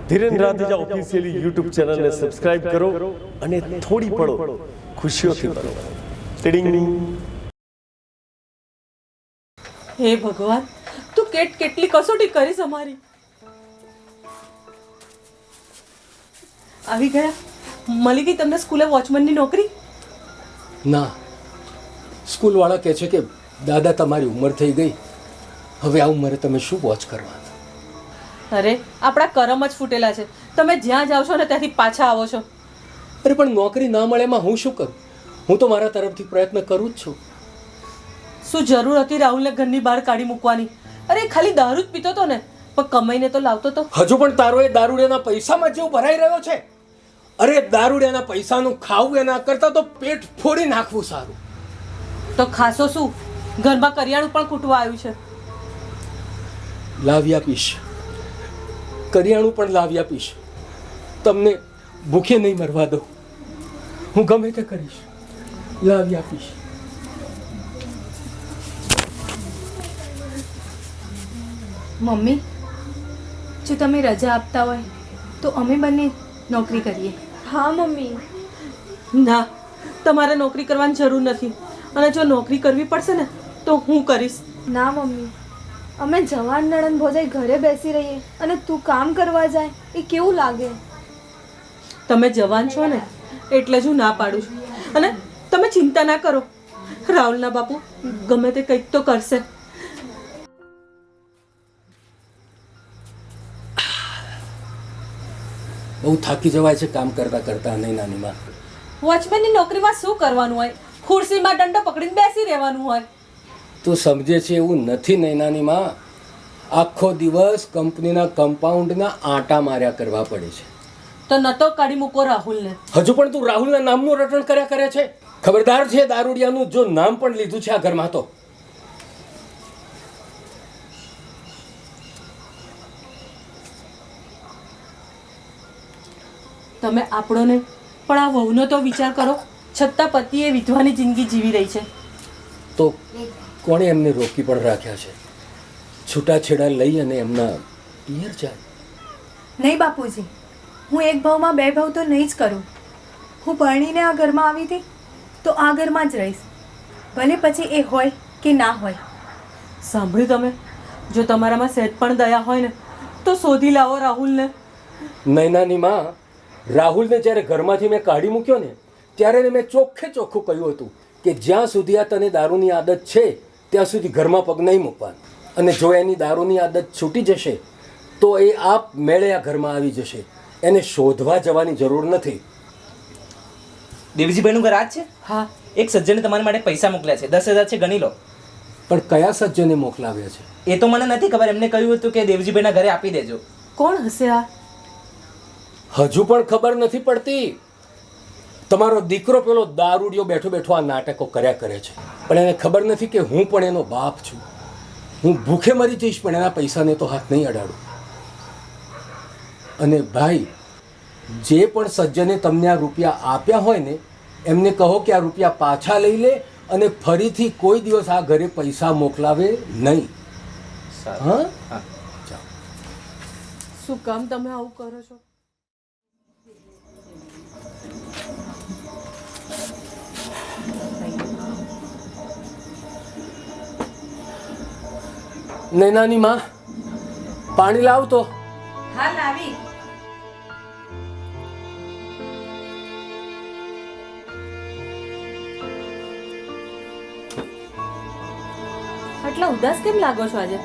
Dhiren રાધેજા officially YouTube ચેનલને subscribe કરો અને થોડી પળો ખુશીઓથી ભરો. ટીડિંગ. હે ભગવાન, તું કેટલી કસોટી કરીશ અમારી. આવી ગયા? મળી ગઈ તમને સ્કૂલે વોચમેનની નોકરી? ના, સ્કૂલવાળા કહે છે કે દાદા તમારી ઉંમર થઈ ગઈ, હવે આ ઉંમરે તમે શું વોચ કરવાના? અરે આપણા કરમ જ ફૂટેલા છે. તમે જ્યાં જાઓ છો ને ત્યાંથી પાછા આવો છો. અરે પણ નોકરી ના મળે એમાં હું શું કરું? હું તો મારા તરફથી પ્રયત્ન કરું જ છું. શું જરૂર હતી રાહુલને ઘરની બહાર કાઢી મૂકવાની? અરે ખાલી દારૂ જ પીતો હતો ને, પણ કમાઈને તો લાવતો તો. હજુ પણ તારો એ દારૂડિયાના પૈસામાં જેવું ભરાઈ રહ્યો છે. અરે દારૂડિયાના પૈસાનું ખાવું એના કરતાં તો પેટ ફોડી નાખવું સારું. તો ખાસો શું? ઘરમાં કરિયાણું પણ ખૂટવા આવ્યું છે. લાવી આપીશ, કરિયાણું પણ લાવી આપીશ. તમને ભૂખે નહીં મરવા દઉં. હું ગમે તે કરીશ, લાવી આપીશ. મમ્મી, જો તમે રજા આપતા હોય તો અમે બંને નોકરી કરીએ. હા મમ્મી. ના, તમારે નોકરી કરવાની જરૂર નથી. અને જો નોકરી કરવી પડશે ને તો હું કરીશ. ના મમ્મી, અમે જવાન નણંદ ભોજાઈ ઘરે બેસી રહીએ અને તું કામ કરવા જાય એ કેવું લાગે? તમે જવાન છો ને એટલે જ હું ના પાડું છું. અને તમે ચિંતા ના કરો, રાહુલના બાપુ ગમે તે કંઈક તો કરશે. બહુ થાકી જવાય છે કામ કરતા કરતા. નહીં નાની માં, વોચમેનની નોકરીમાં શું કરવાનું હોય? ખુરશીમાં દંડો પકડીને બેસી રહેવાનું હોય. તું સમજે છે એવું નથી. નહીં નાની માં, આખો દિવસ કંપનીના કમ્પાઉન્ડના આંટા માર્યા કરવા પડે છે. તો નતો કાઢી મૂકો રાહુલને. હજુ પણ તું રાહુલના નામનું રટણ કર્યા કરે છે. ખબરદાર છે, દારૂડિયાનું જો નામ પણ લીધું છે આ ઘરમાં તો. તમે આપણો ને પણ આ વહુનો તો વિચાર કરો. છતાં પતિએ વિધવાની જિંદગી જીવી રહી છે. તો કોણે એમને રોકી પણ રાખ્યા છે? છૂટાછેડા લઈ અને એમના પિયર જાય. નહીં બાપુજી, હું એક ભાવમાં બે ભાવ તો નહીં જ કરું. હું પરણીને આ ઘરમાં આવી હતી તો આ ઘરમાં જ રહીશ, ભલે પછી એ હોય કે ના હોય. સાંભળ્યું તમે? જો તમારામાં સહેજ પણ દયા હોય ને તો શોધી લાવો રાહુલને. નૈનાની માં, રાહુલને જ્યારે ઘરમાંથી મેં કાઢી મૂક્યો ને ત્યારે મેં ચોખ્ખું કહ્યું હતું કે જ્યાં સુધી આ તને દારૂની આદત છે ત્યાં સુધી ઘરમાં પગ નહીં મૂકવાનો. અને જો એની દારૂની આદત છૂટી જશે તો એ આપ મેળે આ ઘરમાં આવી જશે. એને શોધવા જવાની જરૂર નથી. દેવજીભાઈનું ઘર આ જ છે? હા. એક સજ્જને તમારા માટે પૈસા મોકલ્યા છે, 10,000 છે, ગણી લો. પણ કયા સજ્જને મોકલાવ્યા છે? એ તો મને નથી ખબર. એમને કહ્યું હતું કે દેવજીભાઈના ઘરે આપી દેજો. કોણ હશે આ? હજુ પણ ખબર નથી પડતી. તમારો દીકરો પેલો દારૂડિયો બેઠો બેઠો આ નાટકો કર્યા કરે છે, પણ એને ખબર નથી કે હું પણ એનો બાપ છું. હું ભૂખે મરી જઈશ પણ એના પૈસાને તો હાથ નહીં અડાડું. અને ભાઈ, જે પણ સજ્જને તમને આ રૂપિયા આપ્યા હોય ને એમને કહો કે આ રૂપિયા પાછા લઈ લે અને ફરીથી કોઈ દિવસ આ ઘરે પૈસા મોકલાવે નહીં. હા, શું કામ તમે આવું કરો છો? નૈનાની માં, પાણી લાવ તો. હા, લાવી. આટલા ઉદાસ કેમ લાગો છો આજે?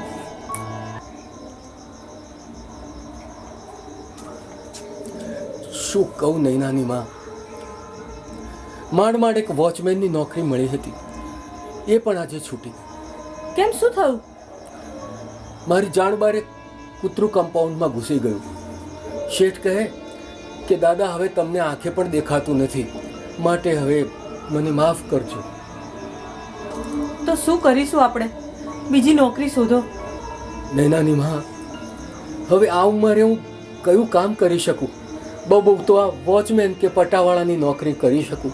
શું કહું નૈનાની માં, માંડ એક વોચમેનની નોકરી મળી હતી, એ પણ આજે છૂટી. કેમ, શું થયું? મારી જાણબાર એક કૂતરું કમ્પાઉન્ડમાં ઘૂસી ગયું. શેઠ કહે કે દાદા હવે તમને આંખે પણ દેખાતું નથી, માટે હવે મને માફ કરજો. તો શું કરીશું આપણે? બીજી નોકરી શોધો. નૈનાની માં, હવે આ ઉંમરે હું કયું કામ કરી શકું? બહુ તો આ વોચમેન કે પટાવાળાની નોકરી કરી શકું.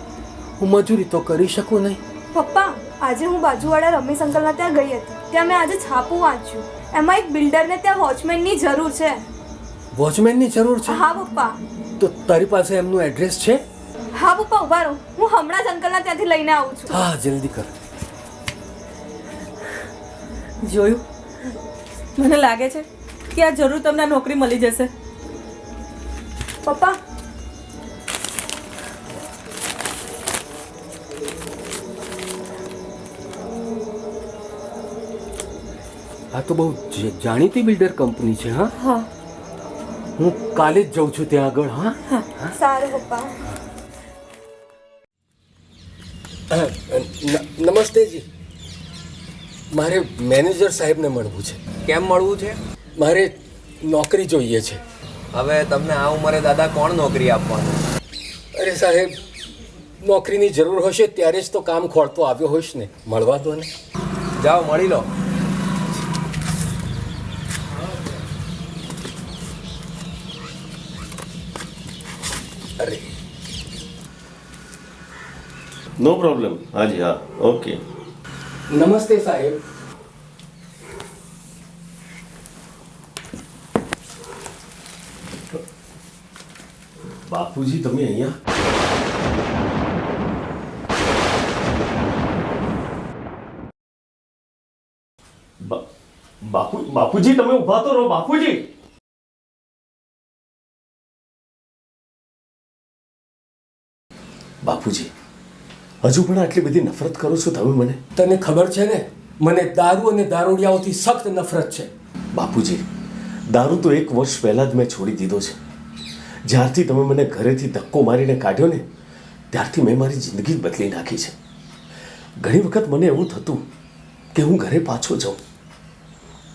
હું મજૂરી તો કરી શકું નહીં. પપ્પા, આજે હું બાજુવાળા રમેશ અંકલના ત્યાં ગઈ હતી. ત્યાં મેં આજે છાપું વાંચ્યું. એમાં એક બિલ્ડરને ત્યાં વોચમેનની જરૂર છે. વોચમેનની જરૂર છે? હા પપ્પા. તો તારી પાસે એમનું એડ્રેસ છે? હા પપ્પા, ઉભા રહો, હું હમણાં જ અંકલના ત્યાંથી લઈને આવું છું. હા, જલ્દી કર. જોયું, મને લાગે છે કે આ જરૂર તમને નોકરી મળી જશે. પપ્પા, આ તો બહુ જાણીતી બિલ્ડર કંપની છે. હા, હા, હું કાલે જ જઉં છું ત્યાં આગળ. હા, સારું પપ્પા. નમસ્તેજી. મારે મેનેજર સાહેબને મળવું છે. કેમ મળવું છે? મારે નોકરી જોઈએ છે. હવે તમને આ ઉંમરે દાદા કોણ નોકરી આપવાનું? અરે સાહેબ, નોકરીની જરૂર હશે ત્યારે જ તો કામ ખોળતો આવ્યો હોઈશ ને. મળવા દો ને. જાઓ મળી લો. અરે નો પ્રોબ્લેમ. હાજી હા, ઓકે. નમસ્તે સાહેબ. બાપુજી તમે અહીંયા? બાપુજી તમે ઊભા તો રહો. બાપુજી બાપુજી હજુ પણ આટલી બધી નફરત કરો છો તમે મને? તને ખબર છે ને, મને દારૂ અને દારૂડિયાઓથી સખ્ત નફરત છે. બાપુજી દારૂ તો 1 વર્ષ પહેલા જ મેં છોડી દીધો છે. જ્યારથી તમે મને ઘરેથી ધક્કો મારીને કાઢ્યો ને ત્યારથી મેં મારી જિંદગી જ બદલી નાખી છે. ઘણી વખત મને એવું થતું કે હું ઘરે પાછો જાઉં,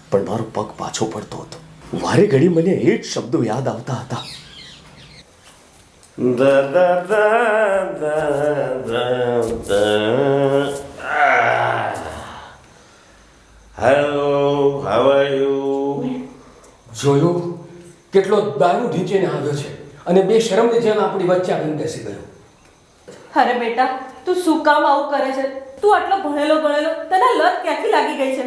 પણ મારો પગ પાછો પડતો હતો. વારે ઘડી મને એ જ શબ્દો યાદ આવતા હતા. Hello, how are you? જોયું કેટલો દારૂ ઢીંચીને આવ્યો છે અને બે શરમની જેમ આપણી વચ્ચે આવીને બેસી ગયો. અરે બેટા, તું શું કામ આવું કરે છે? તું આટલો ભણેલો ગણેલો, તને લત ક્યાંથી લાગી ગઈ છે?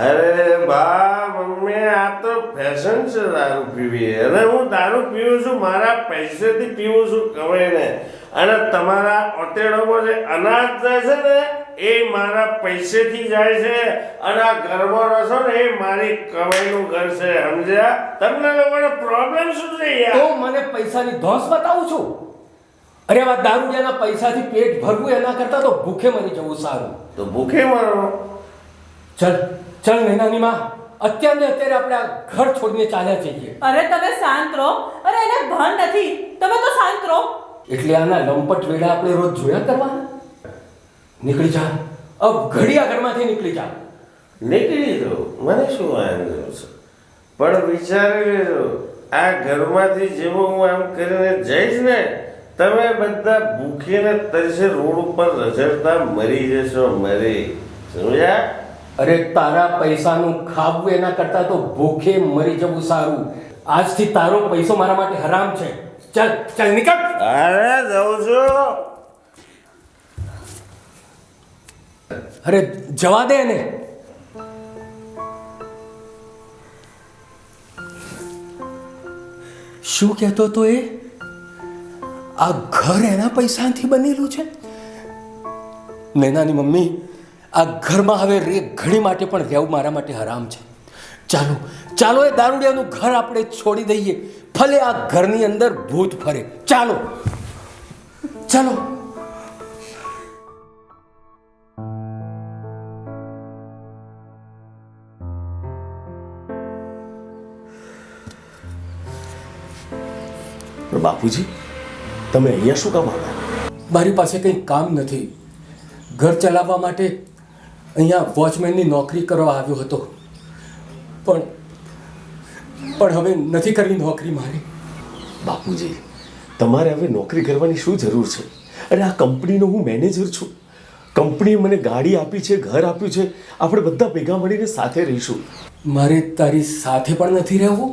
અરે બા મમ્મી, આ તો ફેશન છે દારૂ પીવી. અને હું દારૂ પીવું છું મારા પૈસેથી પીવું છું કમાઈને. અને તમારા ઓતેડોમાં જે અનાજ જાય છે ને એ મારા પૈસેથી જાય છે. અને આ ઘરમાં રહો છો ને એ મારી કમાઈનું ઘર છે, સમજ્યા? તમને લોકોને પ્રોબ્લેમ શું છે યાર? તો મને પૈસાની ધોસ બતાવું છું? અરે આ દારૂડિયાના પૈસાથી પેટ ભરવું એના કરતાં તો ભૂખે મરી જવું સારું. તો ભૂખે મરો. ચલ ચલ નૈનાની માં, અત્યારે આપણે આ ઘર છોડીને ચાલ્યા જઈએ. અરે તમે શાંત રહો. અરે એને ભાન નથી, તમે તો શાંત રહો. એટલે આના લંપટ વેડા આપણે રોજ જોયા કરવાના? નીકળી જા, અબ ઘડી આ ઘરમાંથી નીકળી જા. નીકળી દો, મને શું વાંધો છે? પણ વિચારી લેજો, આ ઘરમાંથી જેવું હું આમ કરીને જઈશ ને તમે બધા ભૂખીને તરસે રોડ ઉપર રઝળતા મરી જશો. મરી, સમજ્યા? અરે તારા પૈસાનું ખાવું એના કરતાં તો ભૂખે મરી જવું સારું. આજથી તારો પૈસો મારા માટે હરામ છે. ચાલ ચાલ નીકળ. અરે જાઉં છું. અરે જવા દે ને. શું કહેતો તો એ? આ ઘર એના પૈસાથી બનેલું છે? નૈનાની મમ્મી, આ ઘરમાં હવે ઘડી માટે પણ રહેવું મારા માટે હરામ છે. ચાલો ચાલો, એ દારૂડિયાનું ઘર આપણે છોડી દઈએ. ભલે આ ઘરની અંદર ભૂત ફરે. ચાલો ચાલો. બાપુજી તમે અહીંયા શું કામ આવ્યા? મારી પાસે કંઈ કામ નથી. ઘર ચલાવવા માટે અહીંયા વોચમેનની નોકરી કરવા આવ્યો હતો, પણ હવે નથી કરવી નોકરી મારી. બાપુજી તમારે હવે નોકરી કરવાની શું જરૂર છે? અરે આ કંપનીનો હું મેનેજર છું. કંપનીએ મને ગાડી આપી છે, ઘર આપ્યું છે. આપણે બધા ભેગા મળીને સાથે રહીશું. મારે તારી સાથે પણ નથી રહેવું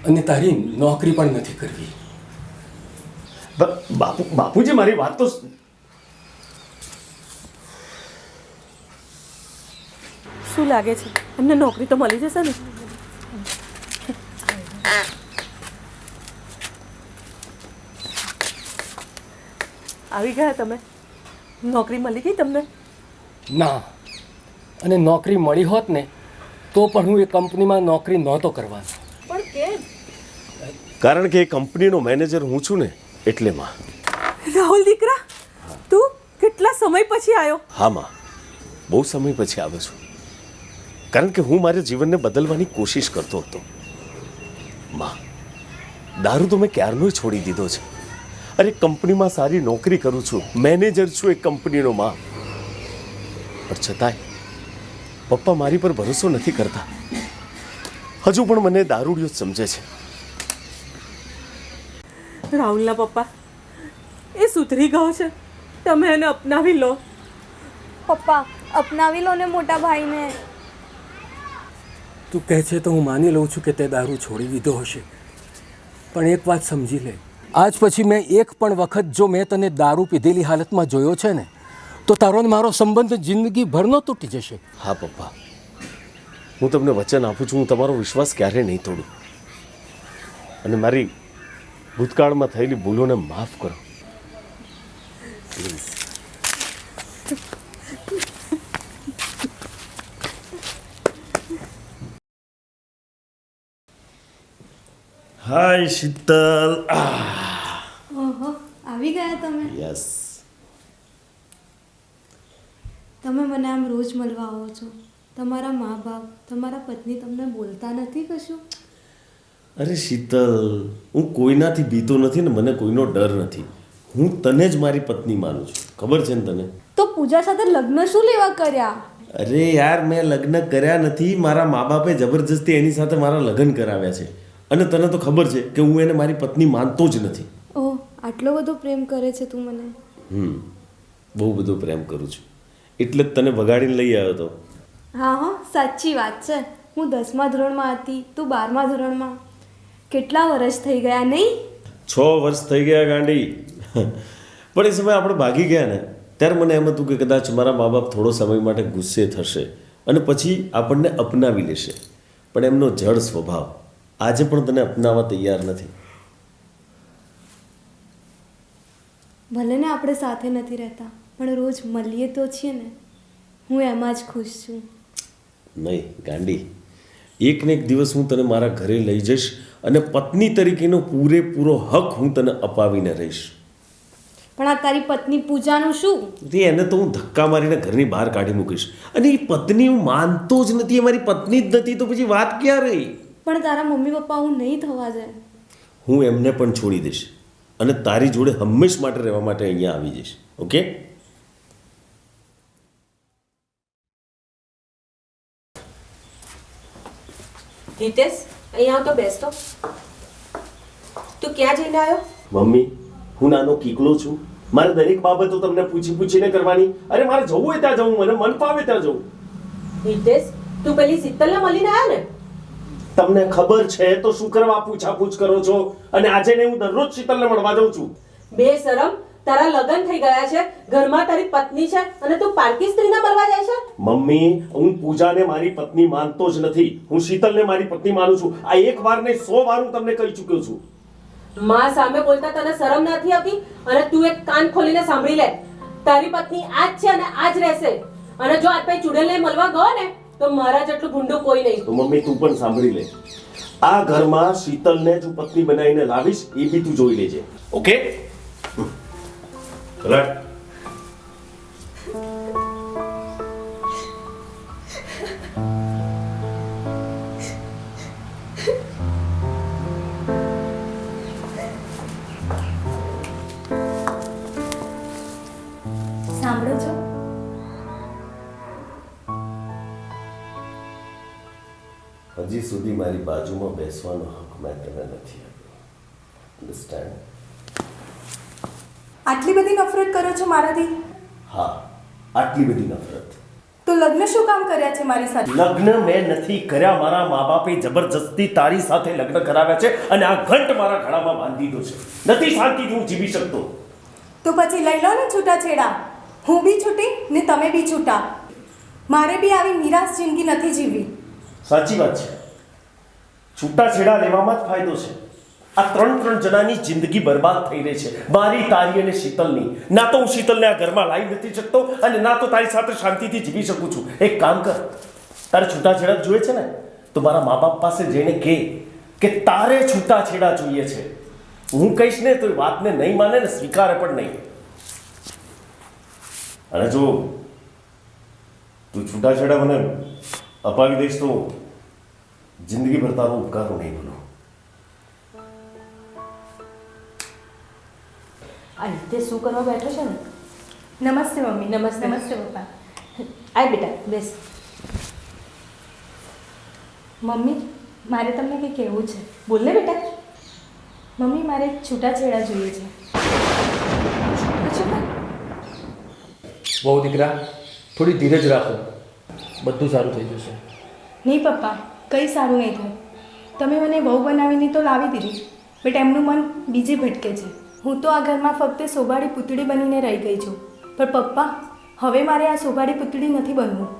અને તારી નોકરી પણ નથી કરવી. બાપુજી મારી વાત તો શું લાગે છે, એમને નોકરી તો મળી જશે ને? આવી ગયા તમે? નોકરી મળી ગઈ તમને? ના, અને નોકરી મળી હોત ને તો પણ હું એ કંપનીમાં નોકરી નહોતો કરવાનો. પણ કેમ? કારણ કે એ કંપનીનો મેનેજર હું છું ને એટલે માં. રાહુલ દીકરા, તું કેટલા સમય પછી આવ્યો? હા માં, બહુ સમય પછી આવ્યો છું. કારણ કે હું મારા જીવનને બદલવાની કોશિશ કરતો હતો. માં, દારૂ તો મેં ક્યારનો છોડી દીધો છે. અરે કંપનીમાં સારી નોકરી કરું છું, મેનેજર છું એક કંપનીનો માં. પણ છતાંય પપ્પા મારી પર ભરોસો નથી કરતા. હજુ પણ મને દારૂડિયો જ સમજે છે. રાહુલના પપ્પા, એ સુધરી ગયો છે, તમે એને અપનાવી લો. પપ્પા અપનાવી લો ને મોટા ભાઈને. તું કહે છે તો હું માની લઉં છું કે તે દારૂ છોડી દીધો હશે, પણ એક વાત સમજી લે, આજ પછી મેં એક પણ વખત જો મેં તને દારૂ પીધેલી હાલતમાં જોયો છે ને તો તારો ને મારો સંબંધ જિંદગીભરનો તૂટી જશે. હા પપ્પા, હું તમને વચન આપું છું, હું તમારો વિશ્વાસ ક્યારેય નહીં તોડું. અને મારી ભૂતકાળમાં થયેલી ભૂલોને માફ કરો પ્લીઝ. હાય શીતલ. ઓહો, આવી ગયા તમે. યસ. તમે મને આમ રોજ મળવા આવો છો. તમારા મા બાપ, તમારા પત્ની તમને બોલતા નથી કશું? અરે શીતલ, હું કોઈનાથી બીતો નથી ને મને કોઈનો ડર નથી. હું તને જ મારી પત્ની માનું છું, ખબર છે ને તને? તો પૂજા સાથે લગ્ન શું લેવા કર્યા? અરે યાર, મેં લગ્ન કર્યા નથી. મારા મા બાપે જબરજસ્તી એની સાથે મારા લગ્ન કરાવ્યા છે. અને તને તો ખબર છે કે હું એને મારી પત્ની માનતો જ નથી. ઓહ, આટલો બધો પ્રેમ કરે છે તું મને? બહુ બધો પ્રેમ કરું છું, એટલે જ તને વગાડીને લઈ આવ્યો હતો. હા હા, સાચી વાત છે. હું 10મા ધોરણમાં હતી, તું 12મા ધોરણમાં. કેટલા વર્ષ થઈ ગયા નહીં? 6 વર્ષ થઈ ગયા ગાંડી. પણ એ સમયે આપણે ભાગી ગયા ને ત્યારે મને એમ હતું કે કદાચ મારા મા બાપ થોડો સમય માટે ગુસ્સે થશે અને પછી આપણને અપનાવી લેશે. પણ એમનો જડ સ્વભાવ આજે પણ તને અપનાવવા તૈયાર નથી. ભલે ને આપણે સાથે નથી રહેતા, પણ રોજ મળીએ તો છીએ ને. હું એમાં જ ખુશ છું. નહીં ગાંડી, એક ને એક દિવસ હું તને મારા ઘરે લઈ જઈશ અને પત્ની તરીકેનો પૂરેપૂરો હક હું તને અપાવીને રહીશ. પણ આ તારી પત્ની પૂજાનું શું? એને તો હું ધક્કા મારીને ઘરની બહાર કાઢી મૂકીશ. અને એ પત્ની હું માનતો જ નથી, એ મારી પત્ની જ નથી, તો પછી વાત ક્યાં રહી? પણ તારા મમ્મી પપ્પા હું નહીં થવા જાય. હું એમને પણ છોડી દઈશ અને તારી જોડે હંમેશ માટે રહેવા માટે અહીંયા આવી જઈશ. ઓકે? હિતેશ, અહીંયા આવ તો બેસતો. તું ક્યાં જઈને આવ્યો? મમ્મી, હું નાનો કીકલો છું. મારે દરેક બાબતો તમને પૂછી પૂછીને કરવાની. અરે મારે જવું હોય ત્યાં જવું, મને મન ફાવે ત્યાં જવું. હિતેશ, તું પેલી શીતલને મળીને આવ્યો ને? તમને ખબર છે તો શું કરવા પૂછાપૂછ કરો છો? અને આજે ને હું દરરોજ શીતલને મળવા જાઉં છું. બેશરમ, તારા લગ્ન થઈ ગયા છે, ઘરમાં તારી પત્ની છે અને તું પારકી સ્ત્રીને મળવા જાય છે? મમ્મી, હું પૂજાને મારી પત્ની માનતો જ નથી. હું શીતલને મારી પત્ની માનું છું. આ એક વાર નહીં 100 વાર હું તમને કહી ચૂક્યો છું. માં સામે બોલતા તને શરમ નથી આવતી? અને તું એક કાન ખોલીને સાંભળી લે, તારી પત્ની આજ છે અને આજ રહેશે. અને જો આજ પછી ચુડેલને મળવા ગયો ને તો મારા જેટલું ભૂંડું કોઈ નહીં. તો મમ્મી તું પણ સાંભળી લે, આ ઘરમાં શીતલને જ પત્ની બનાવીને લાવીશ, એ બી તું જોઈ લેજે. ઓકે? રાઈટ. સાંભળો છો? હજી સુધી મારી બાજુમાં બેસવાનો હક મેં તને નથી આપ્યો. અન્ડરસ્ટેન્ડ? આટલી બધી નફરત કરો છો મારાથી? હા, આટલી બધી નફરત. તો લગ્ન શું કામ કર્યા છે મારી સાથે? લગ્ન મેં નથી કર્યા. મારા મા બાપે જબરજસ્તી તારી સાથે લગ્ન કરાવ્યા છે અને આ ઘંટ મારા ગળામાં બાંધી દીધો છે. નથી શાંતિથી હું જીવી શકતો. તો પછી લઈ લો ને છૂટાછેડા. હું બી છૂટી ને તમે બી છૂટા. મારે બી આવી નિરાશ જિંદગી નથી જીવવી. સાચી વાત છે, છૂટાછેડા લેવામાં જ ફાયદો છે. આ ત્રણ જણાની જિંદગી બરબાદ થઈ રહી છે, મારી, તારી અને શીતલની. ના તો હું શીતલને આ ઘરમાં લાવી નથી શકતો અને ના તો તારી સાથે શાંતિથી જીવી શકું છું. એક કામ કર, તારે છૂટાછેડા જોઈએ છે ને તો મારા મા બાપ પાસે જઈને કહે કે તારે છૂટાછેડા જોઈએ છે. હું કહીશ ને તો એ વાતને નહીં માને ને સ્વીકારે પણ નહીં. અને જો તું છૂટાછેડા મને અપાવી દઈશ તો જિંદગીભર તારો ઉપકારો નહીં ભૂલું. આ રીતે શું કરવા બેઠો છે ને? નમસ્તે મમ્મી. નમસ્તે. નમસ્તે પપ્પા. આય બેટા, બેસ. મમ્મી, મારે તમને કંઈ કહેવું છે. બોલ ને બેટા. મમ્મી, મારે છૂટાછેડા જોઈએ છે. બહુ દીકરા, થોડી ધીરજ રાખો, બધું સારું થઈ જશે. નહીં પપ્પા, કંઈ સારું નહીં થાય. તમે મને વહુ બનાવીને તો લાવી દીધી, બટ એમનું મન બીજે ભટકે છે. હું તો આ ઘરમાં ફક્ત સોભાડી પૂતળી બનીને રહી ગઈ છું. પણ પપ્પા, હવે મારે આ સોભાડી પૂતળી નથી બનવું.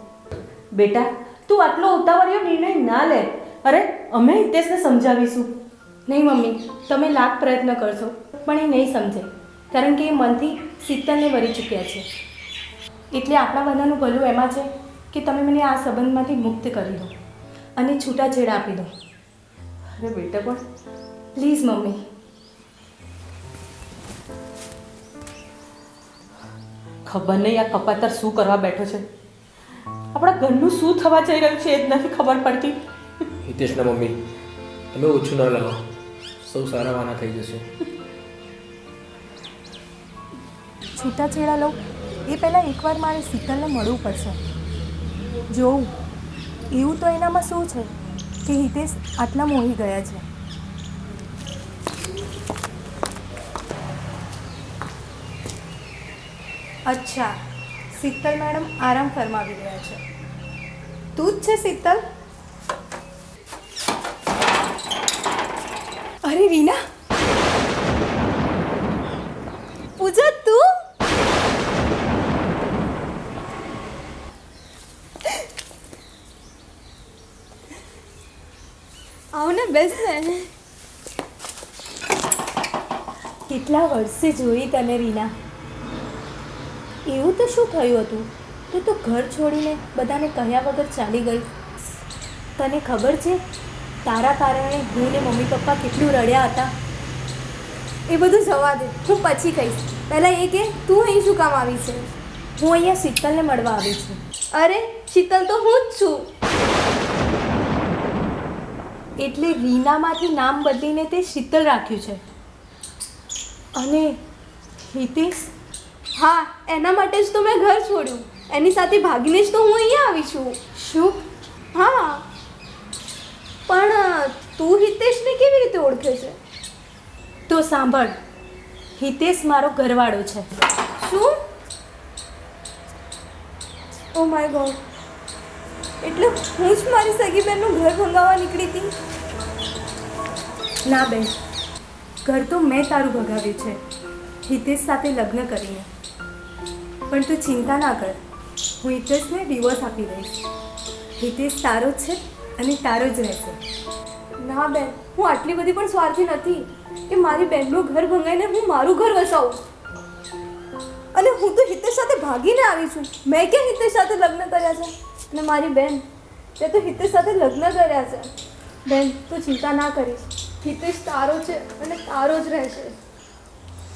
બેટા, તું આટલો ઉતાવળિયો નિર્ણય ના લે. અરે, અમે હિતેશને સમજાવીશું. નહીં મમ્મી, તમે લાખ પ્રયત્ન કરશો પણ એ નહીં સમજે, કારણ કે એ મનથી શીતલને વળી ચૂક્યા છે. એટલે આપણા બધાનું ભલું એમાં છે કે તમે મને આ સંબંધમાંથી મુક્ત કરી દો અને છૂટાછેડા આપી દો. અરે બેટા, પણ પ્લીઝ મમ્મી. ખબર નહીં આ કપાતર શું કરવા બેઠો છે. આપણા ઘરનું શું થવા જઈ રહ્યું છે એ જ નથી ખબર પડતી. હિતેશના મમ્મી, તમે ઓછું ના લાવો, સૌ સારા વાના થઈ જશે. છૂટાછેડા લઉં એ પહેલાં એકવાર મારે શીતલને મળવું પડશે. જોવું એવું તો એનામાં શું છે કે હિતેશ આટલા મોહી ગયા છે. અચ્છા, શીતલ મેડમ આરામ ફરમાવી રહ્યા છે. તું જ છે શીતલ? અરે રીના, પૂજા તું? આવ ને, બેસ ને. કેટલા વર્ષે જોઈ તને રીના. એવું તો શું થયું હતું? તું ઘર છોડીને બધાને કહ્યા વગર ચાલી ગઈ. તને ખબર છે તારા કારણે હું ને મમ્મી પપ્પા કેટલું રડ્યા હતા? એ બધું જવા દે, હું પછી કહીશ. પહેલાં એ કે તું અહીં શું કામ આવી છે? હું અહીંયા શીતલને મળવા આવી છું. અરે, શીતલ તો હું જ છું. એટલે રીનામાંથી નામ બદલીને તે શીતલ રાખ્યું છે. અને હિતેશ? હા, એના માટે જ તો મેં ઘર છોડ્યું. એની સાથે ભાગીને જ તો હું અહીંયા આવી છું. શું? હા, પણ તું હિતેશને કેવી રીતે ઓળખે છે? તો સાંભળ, હિતેશ મારો ઘરવાળો છે. શું? ઓ માય ગોડ, એટલે હું જ મારી સગી બહેનનું ઘર ભંગાવવા નીકળી હતી? ના બેન, ઘર તો મેં તારું ભગાવ્યું છે હિતેશ સાથે લગ્ન કરીને. પણ તું ચિંતા ના કર, હું હિતેશને ડિવોર્સ આપી દઈશ. હિતેશ તારો જ છે અને તારો જ રહેશે. ના બેન, હું આટલી બધી પણ સ્વાર્થી નથી કે મારી બહેનનું ઘર ભંગાઈને હું મારું ઘર વસાવું. અને હું તો હિતેશ સાથે ભાગીને આવી છું. મેં કેમ હિતેશ સાથે લગ્ન કર્યા છે? અને મારી બહેન, તે તો હિતેશ સાથે લગ્ન કર્યા છે. બેન, તું ચિંતા ના કરીશ. હિતેશ તારો છે અને તારો જ રહેશે.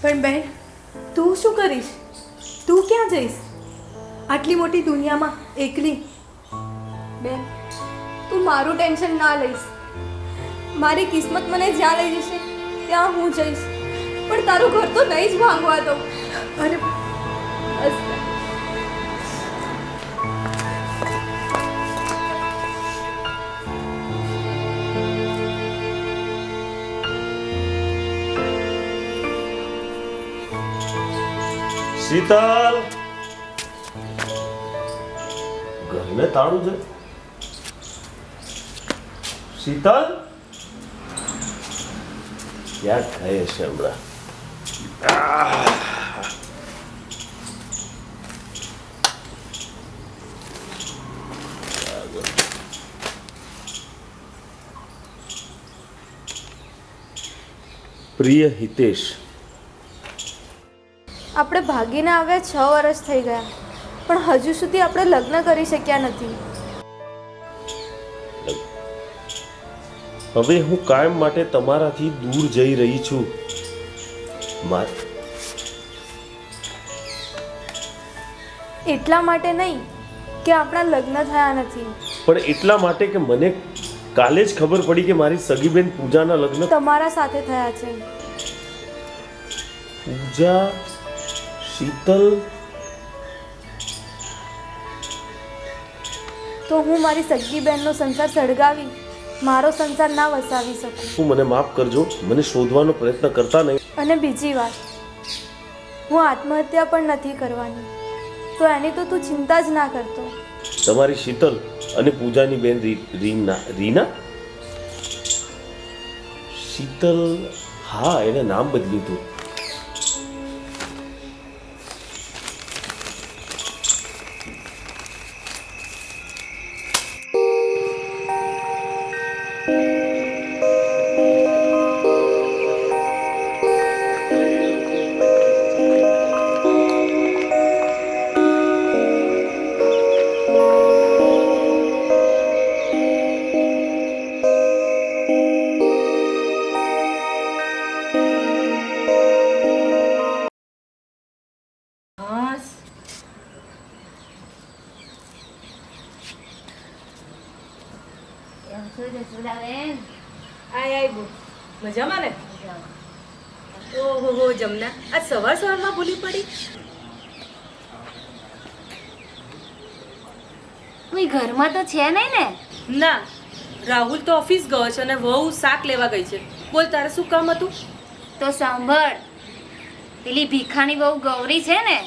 પણ બેન, તું શું કરીશ? તું ક્યાં જઈશ આટલી મોટી દુનિયામાં એકલી? બેન, તું મારું ટેન્શન ના લઈશ. મારી કિસ્મત મને જ્યાં લઈ જશે ત્યાં હું જઈશ, પણ તારું ઘર તો નહીં જ ભાંગવા દઉં. અરે બસ. શીતલ, ઘરને તાળું છે? શીતલ ક્યાં ખાય છે હમણાં? પ્રિય હિતેશ, આપણે ભાગીને આવ્યા 6 વર્ષ થઈ ગયા, પણ હજુ સુધી આપણે લગ્ન કરી શક્યા નથી. હવે હું કાયમ માટે તમારાથી દૂર જઈ રહી છું. એટલા માટે નહીં કે આપણા લગ્ન થયા નથી, પણ એટલા માટે કે મને કાલે જ ખબર પડી કે મારી સગી બેન પૂજાના લગ્ન તમારા સાથે થયા છે. પૂજા, શીતલ, તો હું મારી સગી બહેનનો સંસાર સળગાવી મારો સંસાર ના વસાવી શકું. તું મને માફ કરજો, મને શોધવાનો પ્રયત્ન કરતા નહીં. અને બીજી વાત, હું આત્મહત્યા પણ નથી કરવાની, તો એની તો તું ચિંતા જ ના કરતો. તમારી શીતલ અને પૂજાની બેન રીના, રીના, શીતલ, હા એને નામ બદલ્યું હતું. મજામાં ને? ઓહો જમના, આજ સવારમાં ભૂલી પડી. કોઈ ઘરમાં તો છે નહીં ને? ના, રાહુલ તો ઓફિસ ગયો છે અને વહુ શાક લેવા ગઈ છે. બોલ, તારે શું કામ હતું? તો સાંભળ, પેલી ભીખાની વહુ ગૌરી છે ને,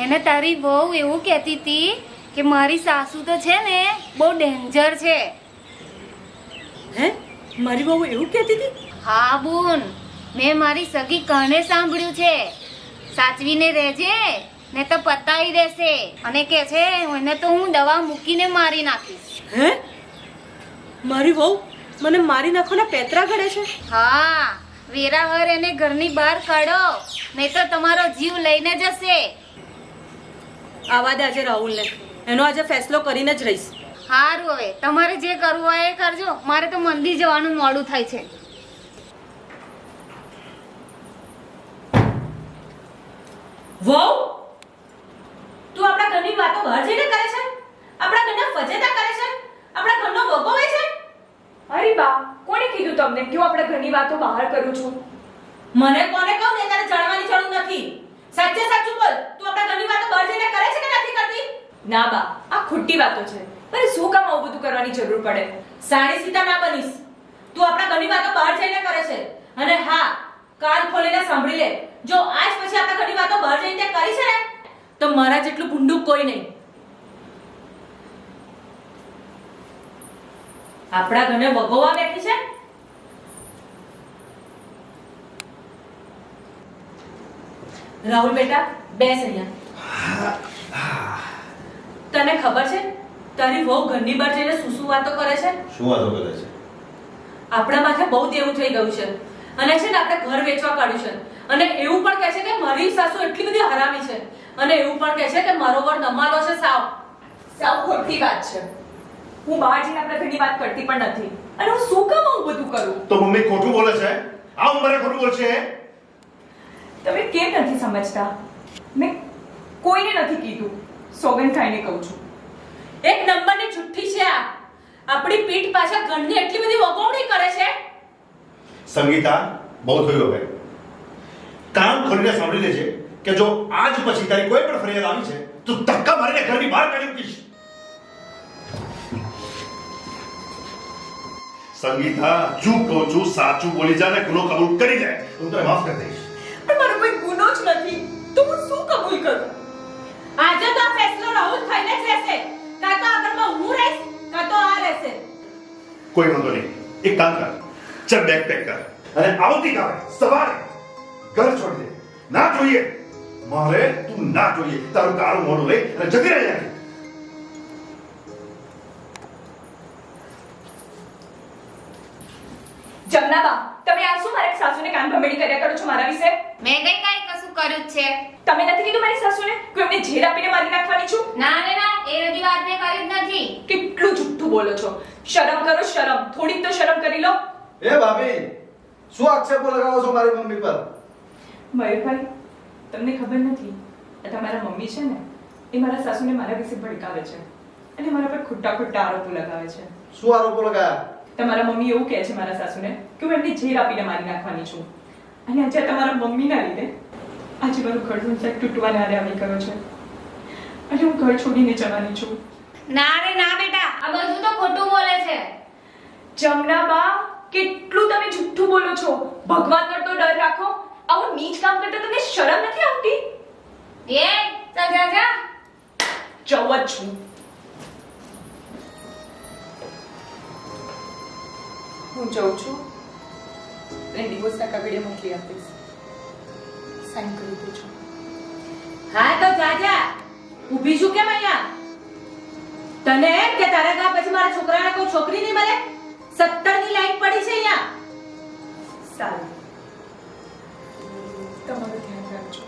એને તારી વહુ એવું કહેતી હતી કે મારી સાસુ તો છે ને બહુ ડેન્જર છે. હે? મારી વહુ એવું કહેતી હતી? હા બોન, મેં મારી સગી કાને સાંભળ્યું છે. સાચવીને રહેજે ને તો પતાઈ દેશે. અને કે છે એને તો હું દવા મૂકીને મારી નાખીશ. હે? મારી વહુ મને મારી નાખવાના પેતરા ઘડે છે? હા, વેરાવર એને ઘરની બહાર કાઢો, નહીં તો તમારો જીવ લઈને જશે. આવા દે આજે રાહુલને, એનો આજે ફેસલો કરીને જ રહીશ. સારું, હવે તમારે જે કરવું હોય એ કરજો. મારે તો મંદિર જવાનું મોડું થાય છે. વહુ, તું આપણા ઘરની વાતો બહાર જઈને કરે છે? આપણા ઘરના ફજેતા કરે છે? આપણા ઘરનો ભોગવે છે? અરે બા, કોણે કીધું તમને કે હું આપણા ઘરની વાતો બહાર કરું છું? મને કોને કહું ને તારે જાણવાની જરૂર નથી. સાચે સાચું બોલ, તું આપણા ઘરની વાતો બહાર જઈને કરે છે કે નથી કરતી? ના બા, આ ખોટી વાતો છે. અરે શું કામ આવું બધું કરવાની જરૂર પડે? સાડી સીતા ના બનીશ. તું આપણા ઘરની વાતો બહાર જઈને કરે છે. અને હા, કાન ખોલીને સાંભળી લે, જો આજ પછી આપણા ઘરની વાતો બહાર જઈને તે કરી છે ને, તો મારા જેટલું ભૂંડું કોઈ નહીં. આપણા ઘરને વગોવા બેઠી છે. રાહુલ બેટા, બેસ અહીંયા. તને ખબર છે તારી વહુ ઘરની બહાર જઈને શું વાતો કરે છે? શું વાતો કરે છે? આપણા માથે બહુ દેવું થઈ ગયું છે અને છે ને આપણે ઘર વેચવા કાઢ્યું છે. અને એવું પણ કહે છે કે મારી સાસુ એટલી બધી હરામી છે. અને એવું પણ કહે છે કે મારો વર નમાલો છે સાવ. સાવ ખોટી વાત છે. હું બહાર જઈને આપણા ઘરની વાત કરતી પણ નથી. અને હું શું કામ આવું બધું કરું? તો મમ્મી ખોટું બોલે છે? આ ઉંમરે ખોટું બોલે છે? તમે કેમ નથી સમજતા? મેં કોઈને નથી કીધું. સોગંદ ખાઈને કહું છું. એક નંબરની જુઠ્ઠી છે આ. આપણી પીઠ પાછળ ઘરની એટલી બધી વગોવણી કરે છે. સંગીતા, બહુ થયું હવે. કાન ખોલીને સાંભળી લેજે કે જો આજ પછી તારી કોઈ પણ ફરિયાદ આવી છે તો ધક્કા મારીને ઘરની બહાર કાઢી મૂકીશ. સંગીતા, ચૂપ કહું છું, સાચું બોલી જા ને ગુનો કબૂલ કરી જાય, હું તને માફ કરી દઈશ. પણ મારો કોઈ ગુનો જ નથી, તો હું શું કબૂલ કરું? આજે તો આ ફેસલો રાહુલ થઈને જ રહેશે. કાં તો આ ઘરમાં હું રહીશ, કાં તો આ રહેશે. કોઈ વાંધો નહીં, એક કામ કર, ચાલ બેગ પેક કર અને આવતીકાલે સવારે ઘર છોડી દે. ના જોઈએ મારે, તું ના જોઈએ. તારું કાળું મોઢું લઈ અને જતી રહી જાય. જમનાબા, તમે આ શું મારા સાસુને કાન ભમેડી કર્યા કરો છો મારા વિશે? મેં કઈ કશું કર્યું જ છે? તમે નથી કીધું મારી સાસુને કે એમને ઝેર આપીને મારી નાખવાની છું? ના રે ના, એ બધી વાત મેં કરી જ નથી. કેટલું જુઠ્ઠું બોલો છો. શરમ કરો, શરમ. થોડીક તો શરમ કરી લો. એ ભાભી, શું આક્ષેપો લગાવો છો મારી મમ્મી પર? મયુરભાઈ, તમને ખબર નથી, આ તમારા મમ્મી છે ને, એ મારા સાસુને મારા વિશે ભડકાવે છે અને મારા પર ખોટા ખોટા આરોપો લગાવે છે. શું આરોપો લગાયા? તમારા મમ્મી એવું કહે છે મારા સાસુને કે હું એમને ઝેર આપીને મારી નાખવાની છું. અને આજે તમારા મમ્મીના લીધે આજે મારું ઘર સંસાર તૂટવાને આરે આવી ગયો છે અને હું ઘર છોડીને જવાની છું. ના રે ના બેટા, આ બધું તો ખોટું બોલે છે. જમનાબા, કેટલું તમે જુઠ્ઠું બોલો છો. ભગવાન પર તો ડર રાખો. આવું નીચ કામ કરતા તમને શરમ નથી આવતી? એ ચાલ જા જા. જવ જ છું. હું જાઉં છું અને ડિવોર્સના કાગળિયા મોકલી આપીશ. સાઈન કરી દેજો. હા તો જા જા. ઊભી છું કેમ અહીંયા? તને એમ કે તારા ગા પછી મારા છોકરાને કોઈ છોકરી નહીં મળે? 17 ની લાઈન પડી છે અહીંયા. સારું, તમારું ધ્યાન રાખજો.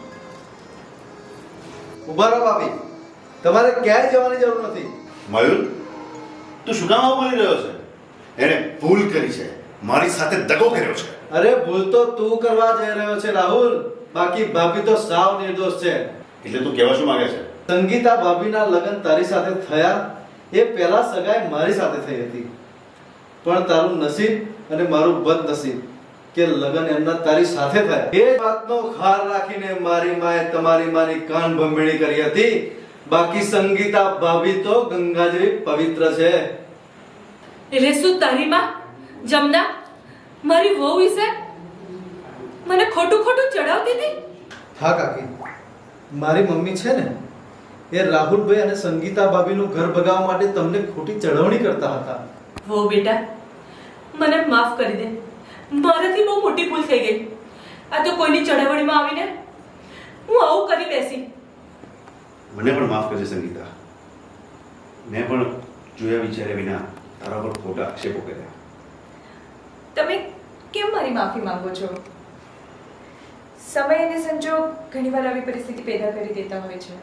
ઉભા રહો ભાભી, તમારે ક્યાંય જવાની જરૂર નથી. મયુર, તું શું કામ આવું બોલી રહ્યો છે? એણે ભૂલ કરી છે, મારી સાથે દગો કર્યો છે. અરે ભૂલ તો તું કરવા જઈ રહ્યો છે રાહુલ, બાકી ભાભી તો સાવ નિર્દોષ છે. એટલે તું કહેવા શું માંગે છે? સંગીતા ભાભીના લગ્ન તારી સાથે થયા એ પહેલા સગાઈ મારી સાથે થઈ હતી, પણ તારું નસીબ અને મારું બદનસીબ કે લગ્ન એમના તારી સાથે થયા. એ વાતનો ખાર રાખીને મારી માએ તમારી માની કાન ભંભેણી કરી હતી. બાકી સંગીતા ભાભી તો ગંગા જેવી પવિત્ર છે. એટલે શું તારી માં જમના મારી વહુ વિશે મને ખોટું ખોટું ચડાવતી હતી? હા કાકી, મારી મમ્મી છે ને એ રાહુલભાઈ અને સંગીતા ભાભીનું ઘર ભગાવવા માટે તમને ખોટી ચડવણી કરતા હતા. હો બેટા, મને માફ કરી દે. મારાથી બહુ મોટી ભૂલ થઈ ગઈ. આ તો કોઈની ચડાવણીમાં આવીને હું આવું કરી બેસી. મને પણ માફ કરજે સંગીતા. મેં પણ જોયા વિચાર્યા વિના તારા પર ખોટા આક્ષેપો કર્યા. તમે કેમ મારી માફી માંગો છો? સમય અને સંજોગ ઘણીવાર આવી પરિસ્થિતિ પેદા કરી દેતા હોય છે.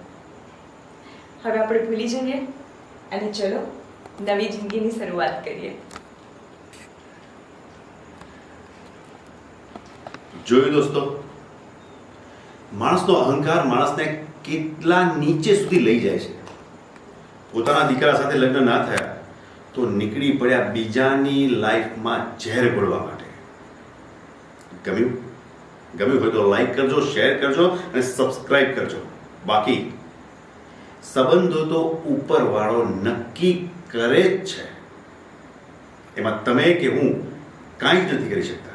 હવે આપણે ભૂલી જઈએ અને ચલો નવી જિંદગીની શરૂઆત કરીએ. જોયું દોસ્તો, માણસનો અહંકાર માણસને કેટલા નીચે સુધી લઈ જાય છે. પોતાના દીકરા સાથે લગ્ન ના થયા તો નીકળી પડ્યા બીજાની લાઈફમાં ઝેર ઘોળવા માટે. ગમ્યું હોય તો લાઈક કરજો, શેર કરજો અને સબસ્ક્રાઇબ કરજો. બાકી સંબંધો તો ઉપરવાળો નક્કી કરે જ છે, એમાં તમે કે હું કાંઈ જ નથી કરી શકતા.